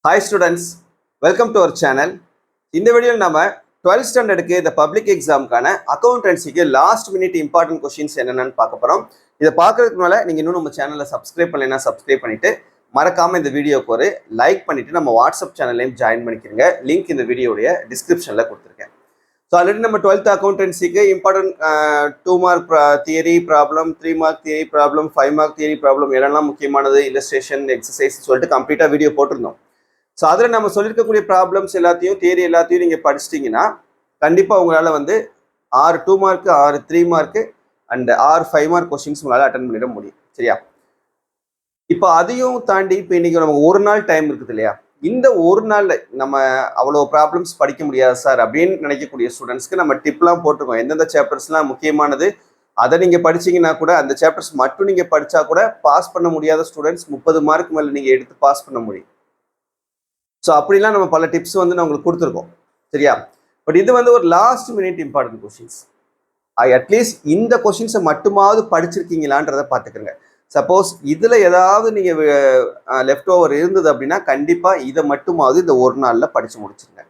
Hi students, welcome to our channel. இந்த வீடியோவில் நம்ம 12th ஸ்டாண்டர்டுக்கு இந்த பப்ளிக் எக்ஸாமுக்கான அக்கௌண்டன்சிக்கு லாஸ்ட் மினிட் இம்பார்ட்டன்ட் கொஸ்டின்ஸ் என்னென்னு பார்க்க போகிறோம். இதை பார்க்கறதுக்கு முன்னால நீங்கள் இன்னும் நம்ம சேனலை சப்ஸ்கிரைப் பண்ணலைன்னா சப்ஸ்கிரைப் பண்ணிட்டு மறக்காமல் இந்த வீடியோக்கு ஒரு லைக் பண்ணிட்டு நம்ம வாட்ஸ்அப் சேனல்லையும் ஜாயின் பண்ணிக்கிறங்க. லிங்க் இந்த வீடியோடைய டிஸ்கிரிப்ஷனில் கொடுத்துருக்கேன். ஸோ ஆல்ரெடி நம்ம 12th அக்கௌண்டன்சிக்கு important 2 mark theory problem, 3 mark theory problem, 5 mark theory problem எல்லாம் முக்கியமானது, இல்லஸ்ட்ரேஷன், எக்ஸசைஸ் சொல்லிட்டு கம்ப்ளீட்டாக வீடியோ போட்டிருந்தோம். ஸோ அதில் நம்ம சொல்லியிருக்கக்கூடிய ப்ராப்ளம்ஸ் எல்லாத்தையும் தியரி எல்லாத்தையும் நீங்கள் படிச்சிட்டிங்கன்னா கண்டிப்பாக உங்களால் வந்து 6 2 mark, 6 3 mark and 6 5 mark questions உங்களால் அட்டன் பண்ணிட முடியும். சரியா? இப்போ அதையும் தாண்டி இப்போ இன்னைக்கு நமக்கு ஒரு நாள் டைம் இருக்குது இல்லையா? இந்த ஒரு நாளில் நம்ம அவ்வளோ ப்ராப்ளம்ஸ் படிக்க முடியாது சார் அப்படின்னு நினைக்கக்கூடிய ஸ்டூடெண்ட்ஸ்க்கு நம்ம டிப்லாம் போட்டிருக்கோம். எந்தெந்த சாப்டர்ஸ்லாம் முக்கியமானது அதை நீங்கள் படிச்சிங்கன்னா கூட அந்த சாப்டர்ஸ் மட்டும் நீங்கள் படித்தா கூட பாஸ் பண்ண முடியாத ஸ்டூடெண்ட்ஸ் 30 மார்க் மேலே நீங்கள் எடுத்து பாஸ் பண்ண முடியும். ஸோ அப்படிலாம் நம்ம பல டிப்ஸ் வந்து நான் உங்களுக்கு கொடுத்துருக்கோம். சரியா? பட் இது வந்து ஒரு last minute important questions. At least இந்த கொஸ்டின்ஸை மட்டுமாவது படிச்சிருக்கீங்களான்றதை பார்த்துக்கோங்க. சப்போஸ் இதில் ஏதாவது நீங்கள் லெஃப்ட் ஓவர் இருந்தது அப்படின்னா கண்டிப்பாக இதை மட்டுமாவது இந்த ஒரு நாளில் படித்து முடிச்சுருங்க.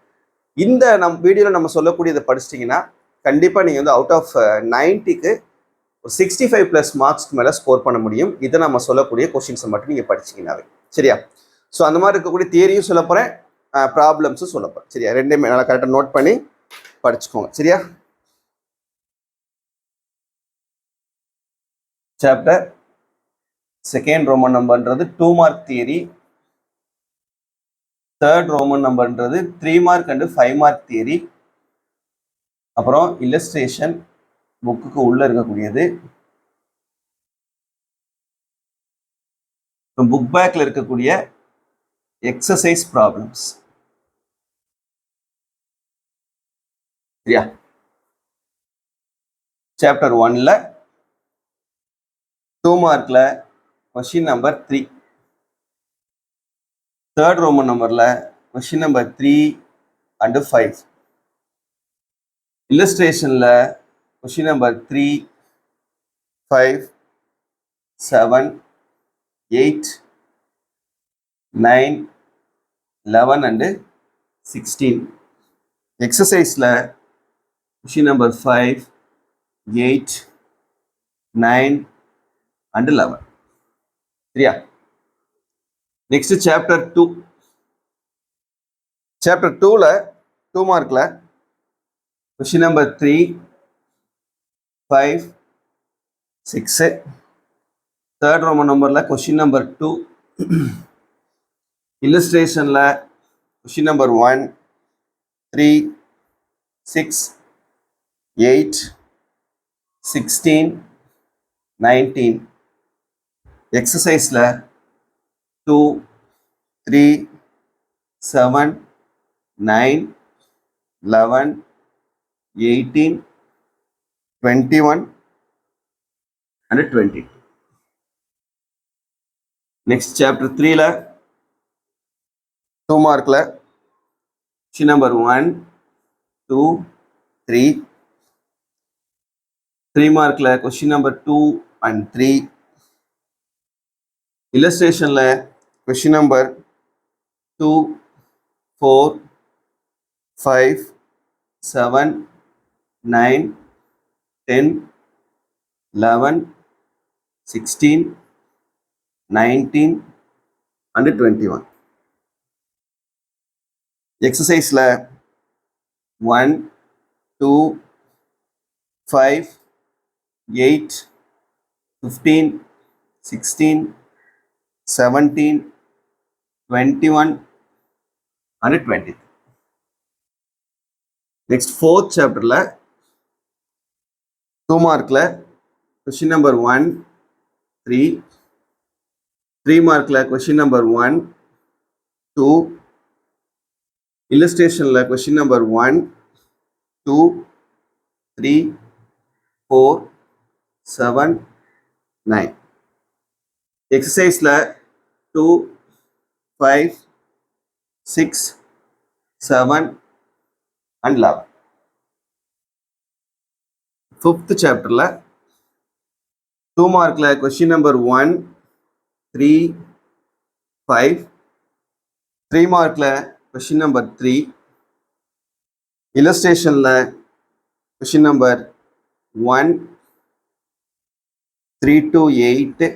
இந்த வீடியோவில் நம்ம சொல்லக்கூடியதை படிச்சிட்டிங்கன்னா கண்டிப்பாக நீங்கள் வந்து அவுட் ஆஃப் 90க்கு 65+ மார்க்ஸ்க்கு மேலே ஸ்கோர் பண்ண முடியும். இதை நம்ம சொல்லக்கூடிய கொஸ்டின்ஸை மட்டும் நீங்கள் படிச்சிங்கன்னாவே. சரியா? ஸோ அந்த மாதிரி இருக்கக்கூடிய தியரியும் சொல்ல போகிறேன், ப்ராப்ளம்ஸும் சொல்ல போகிறேன். சரியா? ரெண்டுமே நல்லா கரெக்டாக நோட் பண்ணி படிச்சுக்கோங்க. சரியா? சாப்டர் செகண்ட் ரோமன் நம்பர்ன்றது 2 மார்க் தியரி, தேர்ட் ரோமன் நம்பர்ன்றது 3 மார்க் அண்டு 5 மார்க் தியரி, அப்புறம் இல்லஸ்ட்ரேஷன் புக்குக்கு உள்ள இருக்கக்கூடியது, புக் பேக்ல இருக்கக்கூடிய எக்ஸசைஸ் ப்ராப்ளம்ஸ். சரியா? சாப்டர் 1ல 2 மார்க்ல கொஸ்டின் நம்பர் 3, தேர்ட் ரோமன் நம்பர்ல கொஸ்டின் நம்பர் 3 அண்ட் 5, இல்லஸ்ட்ரேஷன்ல கொஸ்டின் நம்பர் 3, 5, 7, 8, 9, 11 and 16. எக்ஸசைஸ்ல கொஸ்டின் நம்பர் 5, 8, 9 and 11. சரியா? Next chapter 2. சாப்டர் 2ல 2 மார்க்ல கொஸ்டின் நம்பர் 3, 5, 6, தேர்ட் ரோமன் நம்பர்ல கொஸ்டின் நம்பர் 2, இல்லஸ்ட்ரேஷன்ல கொஸ்டின் நம்பர் 1, 3, 6, 8, 16, 19. எக்ஸசைஸ்ல 2, 3, 7, 9, 11, 18, 21 and 20. நெக்ஸ்ட் சாப்டர் 3ல 2 மார்க்ல கொஸ்டின் நம்பர் 1, 2, 3, 3 மார்க்ல கொஸ்டின் நம்பர் 2 and 3, இல்லஸ்ட்ரேஷன்ல question number 2, 4, 5, 7, 9, 10, 11, 16, 19 and 21. எக்ஸசைஸ்ல 1, 2, 5, 8, 15, 16, 17, 21 and 20. Next fourth சாப்டர்ல 2 மார்க்ல கொஸ்டின் நம்பர் 1, 3, 3 மார்க்ல கொஸ்டின் நம்பர் 1, 2, இல்லஸ்ட்ரேஷன்ல கொஸ்டின் நம்பர் 1, 2, 3, 4, 7, 9. எக்ஸசைஸ்ல 2, 5, 6, 7 and 11. ஃபிஃப்த் சாப்டர்ல 2 மார்க்ல கொஸ்டின் நம்பர் 1, 3, 5, 3 மார்க்கில் கொஷின் நம்பர் 3, இல்லஸ்ட்ரேஷனில் question number 1, 3 to 8,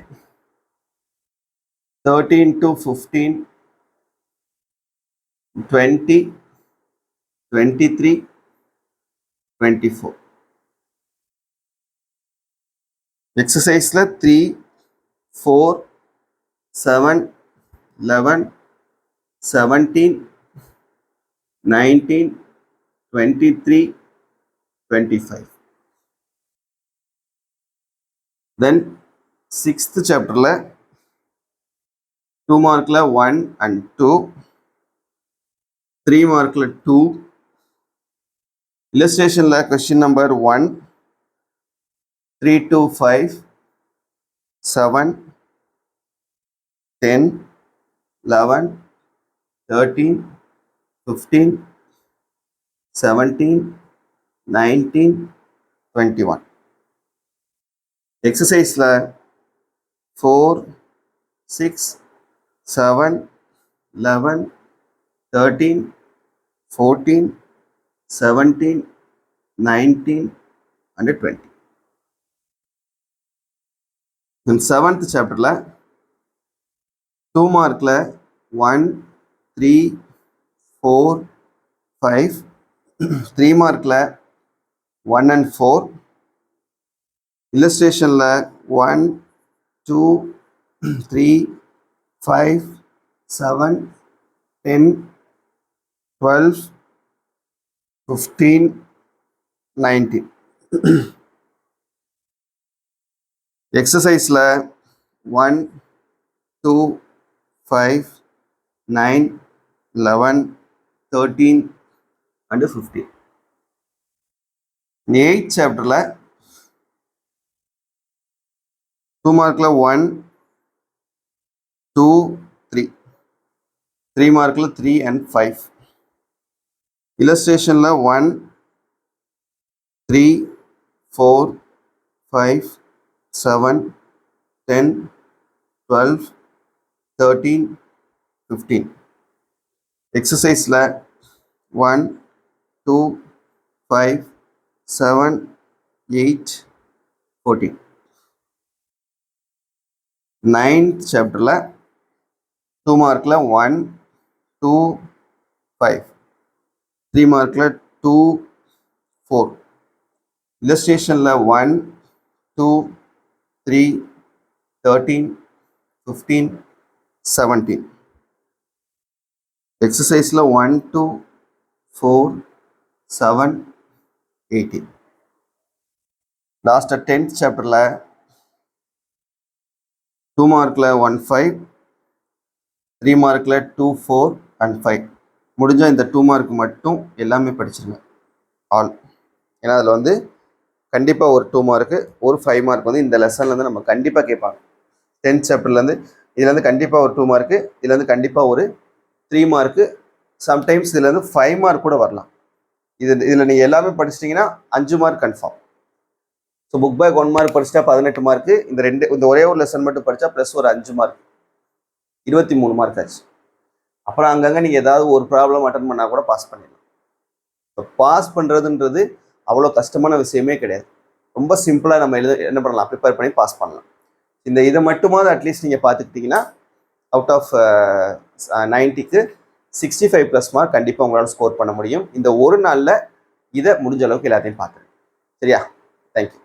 13 to 15, 20, 23, 24. எக்ஸசைஸில் 3, 4, 7, 11, 17, 19, 23, 25. Then 6th chapterல 2 மார்க்ல 1 and 2, 3 மார்க்ல 2, illustrationல question number 1, 3 to 5, 7, 10, 11, 13, 15, 17, 19, 21. எக்ஸசைஸில் 4, 6, 7, 11, 13, 14, 17, 19 and 20. In 7th chapterல 2 மார்க்ல 1, 3, 4, 5, 3 மார்க்ல 1 and 4, இல்லஸ்ட்ரேஷனில் 1, 2, 3, 5, 7, 10, 12, 15, 19. எக்ஸசைஸில் 1, 2, 5, 9, 11, 13 and 15. 8th chapterல 2 மார்க்ல 1, 2, 3, 3 மார்க்ல 3 and 5, இல்லஸ்ட்ரேஷன்ல 1, 3, 4, 5, 7, 10, 12, 13, 15. எக்ஸசைஸில் 1, 2, 5, 7, 8, 14. 9th chapterல 2 மார்க்ல 1, 2, 5, 3 மார்க்ல 2, 4, இல்லஸ்ட்ரேஷன்ல 1, 2, 3, 13, 15, 17. எக்ஸசைஸில் 1, 2, 4, 7, 18. லாஸ்ட்டாக 10th chapterல 2 மார்க்கில் 1, 5, 3 மார்க்கில் 2, 4 and 5. முடிஞ்சால் இந்த 2 மார்க் மட்டும் எல்லாமே படிச்சிருங்க ஆல். ஏன்னா அதில் வந்து கண்டிப்பாக ஒரு 2 மார்க்கு ஒரு 5 மார்க் வந்து இந்த லெசன்லேருந்து நம்ம கண்டிப்பாக கேட்பாங்க. 10th chapterலேருந்து இதுலேருந்து கண்டிப்பாக ஒரு 2 மார்க்கு, இதுலேருந்து கண்டிப்பாக ஒரு 3 மார்க்கு, சம்டைம்ஸ் இதுலேருந்து 5 மார்க் கூட வரலாம். இதில் நீங்கள் எல்லாமே படிச்சிட்டிங்கன்னா 5 mark confirm. So book back 1 mark படிச்சிட்டா 18 மார்க்கு, இந்த ஒரே ஒரு லெசன் மட்டும் படித்தா ப்ளஸ் ஒரு 5 மார்க், 23 மார்க் ஆச்சு. அப்புறம் அங்கங்கே நீங்கள் ஏதாவது ஒரு ப்ராப்ளம் அட்டன் பண்ணால் கூட பாஸ் பண்ணிடலாம். இப்போ பாஸ் பண்ணுறதுன்றது அவ்வளோ கஷ்டமான விஷயமே கிடையாது. ரொம்ப சிம்பிளாக நம்ம என்ன பண்ணலாம், ப்ரிப்பேர் பண்ணி பாஸ் பண்ணலாம். இதை மட்டுமாவது அட்லீஸ்ட் நீங்கள் பார்த்துக்கிட்டிங்கன்னா அவுட் ஆஃப் 90க்கு 65+ மார்க் கண்டிப்பாக உங்களால் ஸ்கோர் பண்ண முடியும். இந்த ஒரு நாளில் இதை முடிஞ்ச அளவுக்கு எல்லாத்தையும் பார்த்துருங்க. சரியா? தேங்க்யூ.